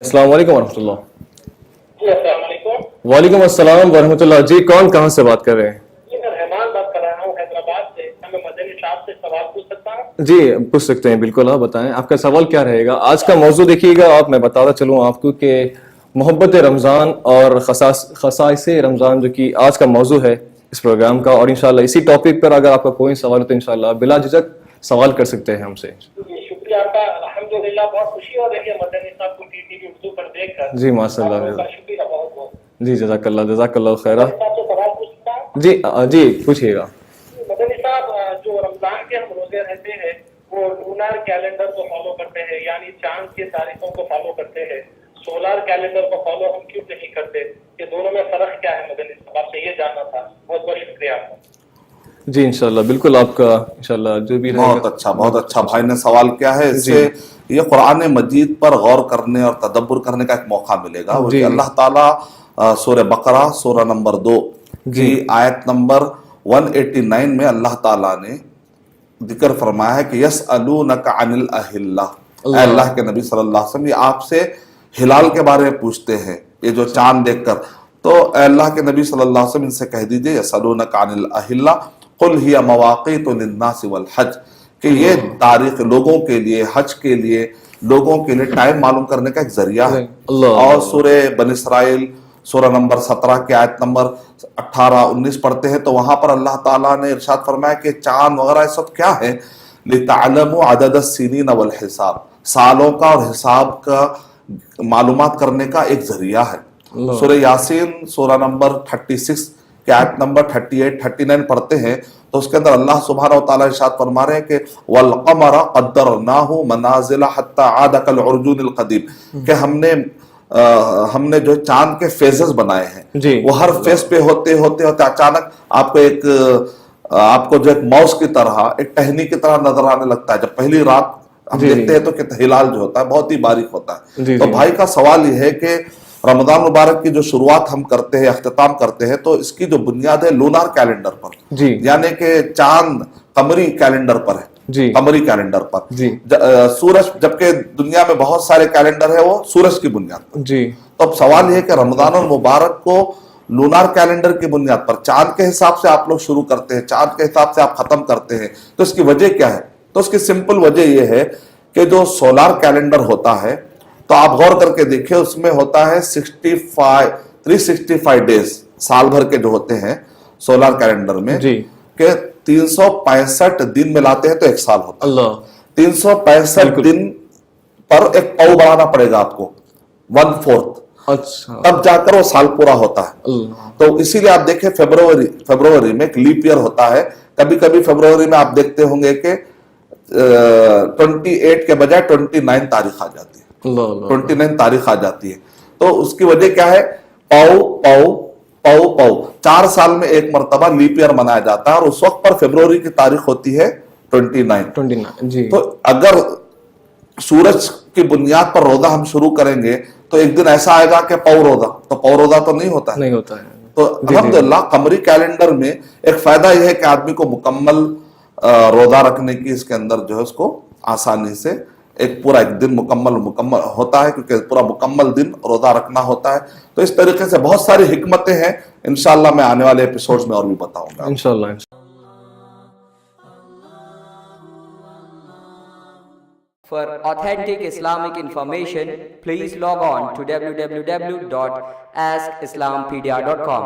السلام علیکم ورحمۃ اللہ. جی السلام علیکم. وعلیکم السلام ورحمۃ اللہ. جی کون کہاں سے بات کر رہے ہیں؟ جی میں رحمان بات کر رہا ہوں حیدرآباد سے. میں مدنی صاحب سے سوال پوچھ سکتا ہوں؟ جی پوچھ سکتے ہیں بالکل. آپ بتائیں آپ کا سوال کیا رہے گا. آج کا موضوع دیکھیے گا آپ, میں بتاتا چلوں آپ کو کہ محبت رمضان اور خصائص رمضان جو کہ آج کا موضوع ہے اس پروگرام کا, اور انشاءاللہ اسی ٹاپک پر اگر آپ کا کوئی سوال ہو تو انشاءاللہ بلا جھجک سوال کر سکتے ہیں ہم سے. جی شکریہ آپ کا. الحمدللہ بہت خوشی ہو رہی ہے مدنی صاحب کو ٹی وی اردو پر دیکھ کر. جی ماشاء اللہ. آپ کا شکریہ بہت بہت. جی جزاک اللہ خیرہ. مدنی صاحب سے سوال پوچھ سکتا ہوں؟ جی پوچھیے گا. مدنی صاحب جو رمضان کے ہم روزے رہتے ہیں وہ لونار کیلنڈر کو فالو کرتے ہیں, یعنی چاند کی تاریخوں کو فالو کرتے ہیں. سولار کیلنڈر کو فالو ہم کیوں نہیں کرتے؟ یہ دونوں میں فرق کیا ہے مدنی صاحب؟ آپ سے یہ جاننا تھا. بہت بہت شکریہ آپ کا. جی انشاءاللہ بالکل آپ کا انشاءاللہ جو بھی بہت اچھا بھائی نے سوال کیا ہے. اس سے یہ قرآن مجید پر غور کرنے اور تدبر کرنے کا ایک موقع ملے گا. وہ کہ اللہ تعالیٰ سورہ بقرہ سورہ نمبر 2 کی آیت نمبر 189 میں اللہ تعالیٰ نے ذکر فرمایا ہے کہ یسألونک عن الاہلہ. اے اللہ کے نبی صلی اللہ علیہ وسلم, یہ آپ سے ہلال کے بارے میں پوچھتے ہیں, یہ جو چاند دیکھ کر. تو اے اللہ کے نبی صلی اللہ علیہ وسلم ان سے کہہ دیجئے یسألونک عن الاہلہ قل ہی مواقیت للناس والحج, کہ یہ تاریخ لوگوں کے لیے, حج کے لیے, لوگوں کے لیے ٹائم معلوم کرنے کا ایک ذریعہ ہے. اور سورہ بن اسرائیل سورہ نمبر 17 کی آیت نمبر 18-19 پڑھتے ہیں تو وہاں پر اللہ تعالیٰ نے ارشاد فرمایا کہ چاند وغیرہ سب کیا ہے, لِتَعْلَمُوا عَدَدَ السِّنِينَ وَالْحِسَاب, سالوں کا اور حساب کا معلومات کرنے کا ایک ذریعہ ہے. سورہ یاسین سورہ نمبر 36 کہ آیت نمبر 38-39 پڑھتے ہیں تو اس کے اندر اللہ سبحانہ وتعالیٰ ارشاد فرما رہے ہیں کہ وَالْقَمَرَ قَدَّرْنَاهُ مَنَازِلَ حَتَّى عَادَ كَالْعُرْجُونِ الْقَدِيمِ, کہ ہم نے جو چاند کے فیزز بنائے ہیں وہ ہر فیز پہ ہوتے ہوتے ہوتے اچانک آپ کو جو ایک ماؤس کی طرح, ایک ٹہنی کی طرح نظر آنے لگتا ہے. جب پہلی رات ہم دیکھتے ہیں تو کہ ہلال جو ہوتا ہے بہت ہی باریک ہوتا ہے. تو بھائی کا سوال یہ ہے کہ رمضان مبارک کی جو شروعات ہم کرتے ہیں, اختتام کرتے ہیں, تو اس کی جو بنیاد ہے لونار کیلنڈر پر, یعنی کہ چاند قمری کیلنڈر پر ہے. قمری کیلنڈر پر سورج, جبکہ دنیا میں بہت سارے کیلنڈر ہیں وہ سورج کی بنیاد پر. تو اب سوال یہ ہے کہ رمضان المبارک کو لونار کیلنڈر کی بنیاد پر چاند کے حساب سے آپ لوگ شروع کرتے ہیں, چاند کے حساب سے آپ ختم کرتے ہیں, تو اس کی وجہ کیا ہے؟ تو اس کی سمپل وجہ یہ ہے کہ جو سولار کیلنڈر ہوتا ہے تو آپ غور کر کے دیکھیں, اس میں ہوتا ہے 365 ڈیز, سال بھر کے جو ہوتے ہیں سولار کیلنڈر میں, کہ 365 دن ملاتے ہیں تو ایک سال ہوتا ہے. 365 دن پر ایک پاؤ بڑھانا پڑے گا آپ کو, 1/4, تب جا کر وہ سال پورا ہوتا ہے. تو اسی لیے آپ دیکھیں فیبروری میں ایک لیپ ایئر ہوتا ہے. کبھی کبھی فیبروری میں آپ دیکھتے ہوں گے کہ 28 کے بجائے 29 تاریخ آ جاتی ہے, 29 تاریخ آ جاتی ہے. تو اس کی وجہ کیا ہے؟ پاؤ 4 سال میں ایک مرتبہ لیپ ایئر منایا جاتا ہے, اور اس وقت پر فیبروری کی تاریخ ہوتی ہے 29. تو اگر سورج کی بنیاد پر روزہ ہم شروع کریں گے تو ایک دن ایسا آئے گا کہ پاؤ روزہ تو نہیں ہوتا ہے. تو الحمدللہ قمری کیلنڈر میں ایک فائدہ یہ ہے کہ آدمی کو مکمل روزہ رکھنے کی اس کے اندر جو ہے اس کو آسانی سے پورا ایک دن مکمل ہوتا ہے, کیونکہ پورا مکمل دن روزہ رکھنا ہوتا ہے. تو اس طریقے سے بہت ساری حکمتیں ہیں, انشاءاللہ میں آنے والے ایپیسوڈز میں اور بھی بتاؤں گا انشاءاللہ. For authentic Islamic information, please log on to www.askislampedia.com.